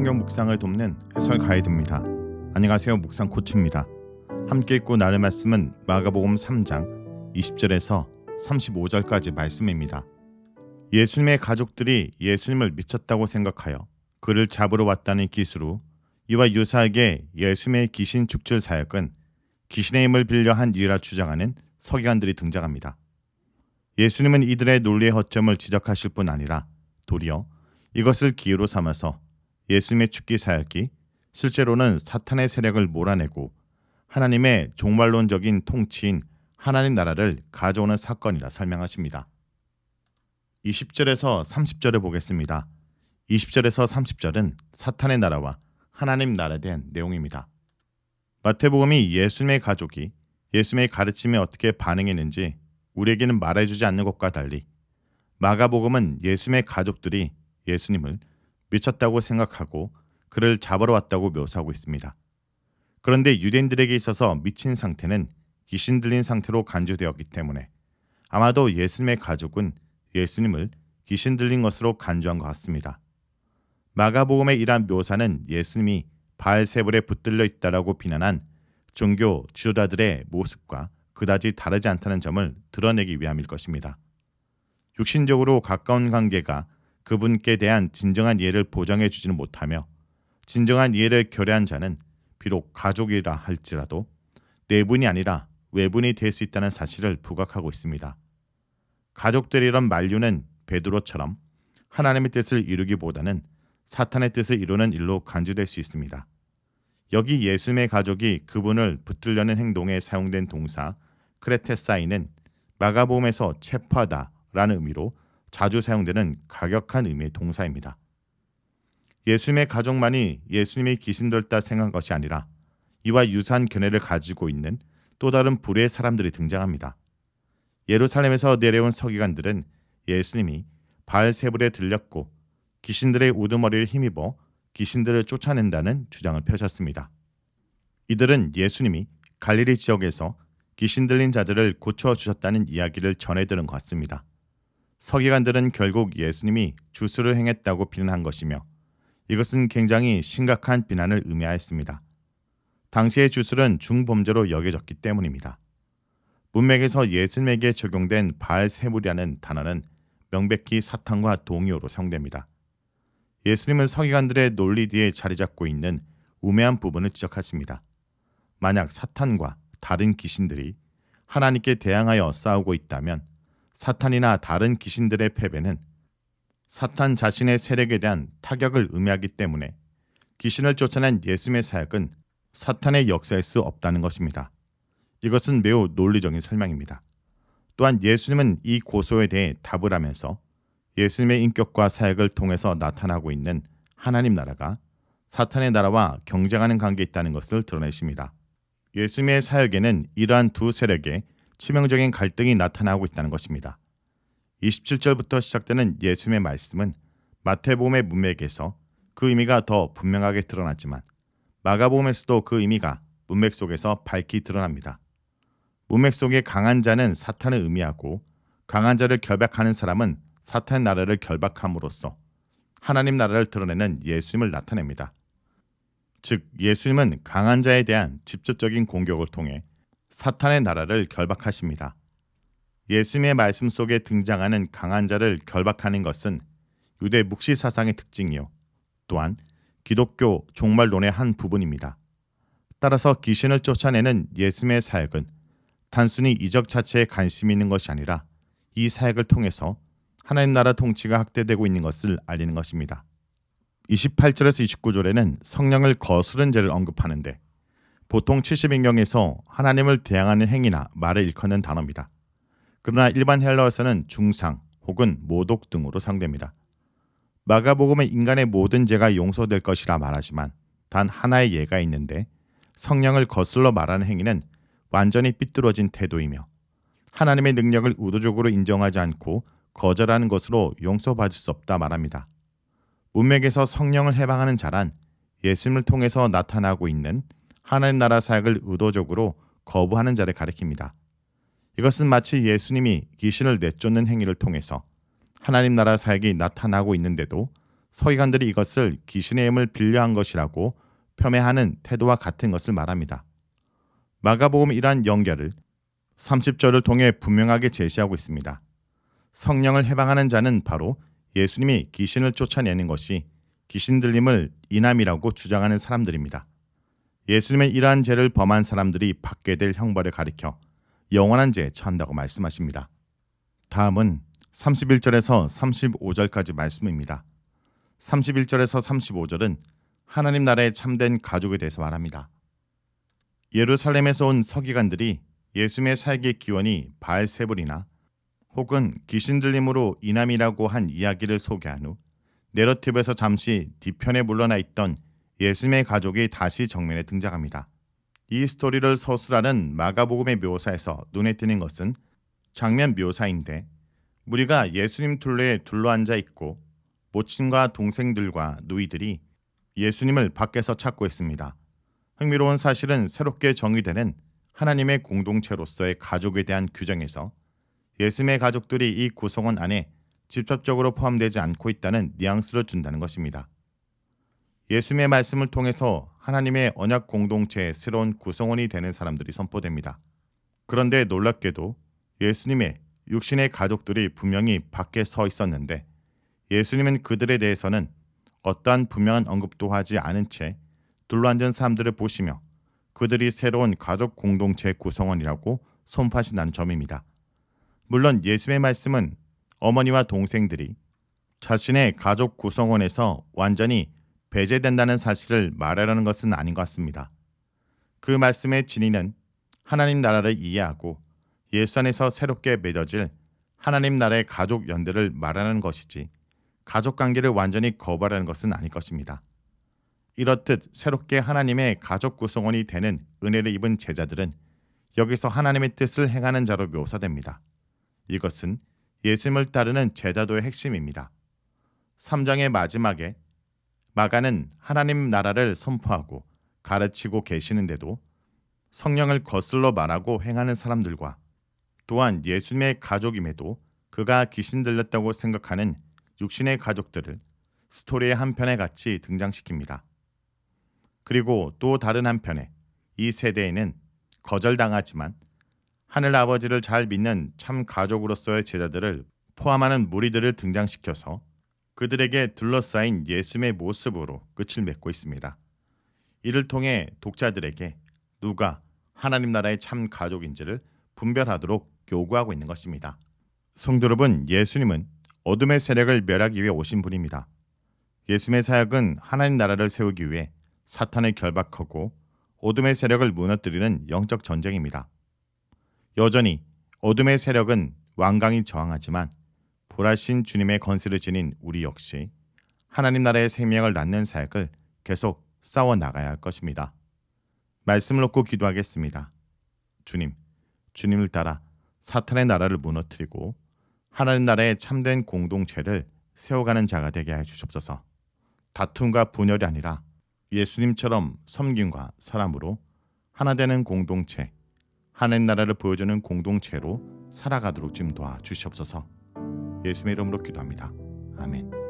성경 묵상을 돕는 해설 가이드입니다. 안녕하세요. 묵상 코치입니다. 함께 읽고 나눌 말씀은 마가복음 3장 20절에서 35절까지 말씀입니다. 예수님의 가족들이 예수님을 미쳤다고 생각하여 그를 잡으러 왔다는 기수로 이와 유사하게 예수님의 귀신 축출 사역은 귀신의 힘을 빌려 한 일이라 주장하는 서기관들이 등장합니다. 예수님은 이들의 논리의 허점을 지적하실 뿐 아니라 도리어 이것을 기회로 삼아서 예수님의 축기 사역이 실제로는 사탄의 세력을 몰아내고 하나님의 종말론적인 통치인 하나님 나라를 가져오는 사건이라 설명하십니다. 20절에서 30절을 보겠습니다. 20절에서 30절은 사탄의 나라와 하나님 나라에 대한 내용입니다. 마태복음이 예수님의 가족이 예수님의 가르침에 어떻게 반응했는지 우리에게는 말해주지 않는 것과 달리 마가복음은 예수님의 가족들이 예수님을 미쳤다고 생각하고 그를 잡으러 왔다고 묘사하고 있습니다. 그런데 유대인들에게 있어서 미친 상태는 귀신 들린 상태로 간주되었기 때문에 아마도 예수님의 가족은 예수님을 귀신 들린 것으로 간주한 것 같습니다. 마가복음의 이러한 묘사는 예수님이 바알세불에 붙들려 있다라고 비난한 종교 지도자들의 모습과 그다지 다르지 않다는 점을 드러내기 위함일 것입니다. 육신적으로 가까운 관계가 그분께 대한 진정한 이해를 보장해 주지는 못하며 진정한 이해를 결여한 자는 비록 가족이라 할지라도 내분이 아니라 외분이 될 수 있다는 사실을 부각하고 있습니다. 가족들이란 만류는 베드로처럼 하나님의 뜻을 이루기보다는 사탄의 뜻을 이루는 일로 간주될 수 있습니다. 여기 예수님의 가족이 그분을 붙들려는 행동에 사용된 동사 크레테사이는 마가복음에서 체포하다라는 의미로 자주 사용되는 가격한 의미의 동사입니다. 예수님의 가족만이 예수님이 귀신 들었다 생각한 것이 아니라 이와 유사한 견해를 가지고 있는 또 다른 부류의 사람들이 등장합니다. 예루살렘에서 내려온 서기관들은 예수님이 바알세불에 들렸고 귀신들의 우두머리를 힘입어 귀신들을 쫓아낸다는 주장을 펼쳤습니다. 이들은 예수님이 갈릴리 지역에서 귀신 들린 자들을 고쳐주셨다는 이야기를 전해 들은 것 같습니다. 서기관들은 결국 예수님이 주술을 행했다고 비난한 것이며 이것은 굉장히 심각한 비난을 의미하였습니다. 당시의 주술은 중범죄로 여겨졌기 때문입니다. 문맥에서 예수님에게 적용된 바알세불이라는 단어는 명백히 사탄과 동의어로 사용됩니다. 예수님은 서기관들의 논리 뒤에 자리 잡고 있는 우매한 부분을 지적하십니다. 만약 사탄과 다른 귀신들이 하나님께 대항하여 싸우고 있다면 사탄이나 다른 귀신들의 패배는 사탄 자신의 세력에 대한 타격을 의미하기 때문에 귀신을 쫓아낸 예수님의 사역은 사탄의 역사일 수 없다는 것입니다. 이것은 매우 논리적인 설명입니다. 또한 예수님은 이 고소에 대해 답을 하면서 예수님의 인격과 사역을 통해서 나타나고 있는 하나님 나라가 사탄의 나라와 경쟁하는 관계에 있다는 것을 드러내십니다. 예수님의 사역에는 이러한 두 세력의 치명적인 갈등이 나타나고 있다는 것입니다. 27절부터 시작되는 예수님의 말씀은 마태복음의 문맥에서 그 의미가 더 분명하게 드러났지만 마가복음에서도 그 의미가 문맥 속에서 밝히 드러납니다. 문맥 속의 강한 자는 사탄을 의미하고 강한 자를 결박하는 사람은 사탄의 나라를 결박함으로써 하나님 나라를 드러내는 예수님을 나타냅니다. 즉 예수님은 강한 자에 대한 직접적인 공격을 통해 사탄의 나라를 결박하십니다. 예수님의 말씀 속에 등장하는 강한 자를 결박하는 것은 유대 묵시 사상의 특징이요 또한 기독교 종말론의 한 부분입니다. 따라서 귀신을 쫓아내는 예수님의 사역은 단순히 이적 자체에 관심이 있는 것이 아니라 이 사역을 통해서 하나님 나라 통치가 확대되고 있는 것을 알리는 것입니다. 28절에서 29절에는 성령을 거스른 죄를 언급하는데 보통 70인경에서 하나님을 대항하는 행위나 말을 일컫는 단어입니다. 그러나 일반 헬라어에서는 중상 혹은 모독 등으로 사용됩니다. 마가복음은 인간의 모든 죄가 용서될 것이라 말하지만 단 하나의 예가 있는데 성령을 거슬러 말하는 행위는 완전히 삐뚤어진 태도이며 하나님의 능력을 의도적으로 인정하지 않고 거절하는 것으로 용서받을 수 없다 말합니다. 문맥에서 성령을 해방하는 자란 예수님을 통해서 나타나고 있는 하나님 나라 사역을 의도적으로 거부하는 자를 가리킵니다. 이것은 마치 예수님이 귀신을 내쫓는 행위를 통해서 하나님 나라 사역이 나타나고 있는데도 서기관들이 이것을 귀신의 힘을 빌려한 것이라고 폄훼하는 태도와 같은 것을 말합니다. 마가복음 이러한 연결을 30절을 통해 분명하게 제시하고 있습니다. 성령을 해방하는 자는 바로 예수님이 귀신을 쫓아내는 것이 귀신 들림을 인함이라고 주장하는 사람들입니다. 예수님의 이러한 죄를 범한 사람들이 받게 될 형벌을 가리켜 영원한 죄에 처한다고 말씀하십니다. 다음은 31절에서 35절까지 말씀입니다. 31절에서 35절은 하나님 나라의 참된 가족에 대해서 말합니다. 예루살렘에서 온 서기관들이 예수님의 살기 기원이 바알세불이나 혹은 귀신 들림으로 인함이라고 한 이야기를 소개한 후 내러티브에서 잠시 뒤편에 물러나 있던 예수님의 가족이 다시 정면에 등장합니다. 이 스토리를 서술하는 마가복음의 묘사에서 눈에 띄는 것은 장면 묘사인데 무리가 예수님 둘레에 둘러앉아 있고 모친과 동생들과 누이들이 예수님을 밖에서 찾고 있습니다. 흥미로운 사실은 새롭게 정의되는 하나님의 공동체로서의 가족에 대한 규정에서 예수님의 가족들이 이 구성원 안에 직접적으로 포함되지 않고 있다는 뉘앙스를 준다는 것입니다. 예수님의 말씀을 통해서 하나님의 언약 공동체의 새로운 구성원이 되는 사람들이 선포됩니다. 그런데 놀랍게도 예수님의 육신의 가족들이 분명히 밖에 서 있었는데 예수님은 그들에 대해서는 어떠한 분명한 언급도 하지 않은 채 둘러앉은 사람들을 보시며 그들이 새로운 가족 공동체의 구성원이라고 선포하신다는 점입니다. 물론 예수님의 말씀은 어머니와 동생들이 자신의 가족 구성원에서 완전히 배제된다는 사실을 말하려는 것은 아닌 것 같습니다. 그 말씀의 진의는 하나님 나라를 이해하고 예수 안에서 새롭게 맺어질 하나님 나라의 가족 연대를 말하는 것이지 가족 관계를 완전히 거부하라는 것은 아닐 것입니다. 이렇듯 새롭게 하나님의 가족 구성원이 되는 은혜를 입은 제자들은 여기서 하나님의 뜻을 행하는 자로 묘사됩니다. 이것은 예수님을 따르는 제자도의 핵심입니다. 3장의 마지막에 마가는 하나님 나라를 선포하고 가르치고 계시는데도 성령을 거슬러 말하고 행하는 사람들과 또한 예수님의 가족임에도 그가 귀신 들렸다고 생각하는 육신의 가족들을 스토리의 한편에 같이 등장시킵니다. 그리고 또 다른 한편에 이 세대에는 거절당하지만 하늘 아버지를 잘 믿는 참 가족으로서의 제자들을 포함하는 무리들을 등장시켜서 그들에게 둘러싸인 예수님의 모습으로 끝을 맺고 있습니다. 이를 통해 독자들에게 누가 하나님 나라의 참 가족인지를 분별하도록 요구하고 있는 것입니다. 성도 여러분, 예수님은 어둠의 세력을 멸하기 위해 오신 분입니다. 예수님의 사역은 하나님 나라를 세우기 위해 사탄을 결박하고 어둠의 세력을 무너뜨리는 영적 전쟁입니다. 여전히 어둠의 세력은 완강히 저항하지만 보라신 주님의 권세를 지닌 우리 역시 하나님 나라의 생명을 낳는 사역을 계속 싸워 나가야 할 것입니다. 말씀을 놓고 기도하겠습니다. 주님을 따라 사탄의 나라를 무너뜨리고 하나님 나라의 참된 공동체를 세워가는 자가 되게 해 주옵소서. 다툼과 분열이 아니라 예수님처럼 섬김과 사람으로 하나 되는 공동체, 하나님 나라를 보여주는 공동체로 살아가도록 좀 도와주시옵소서. 예수님의 이름으로 기도합니다. 아멘.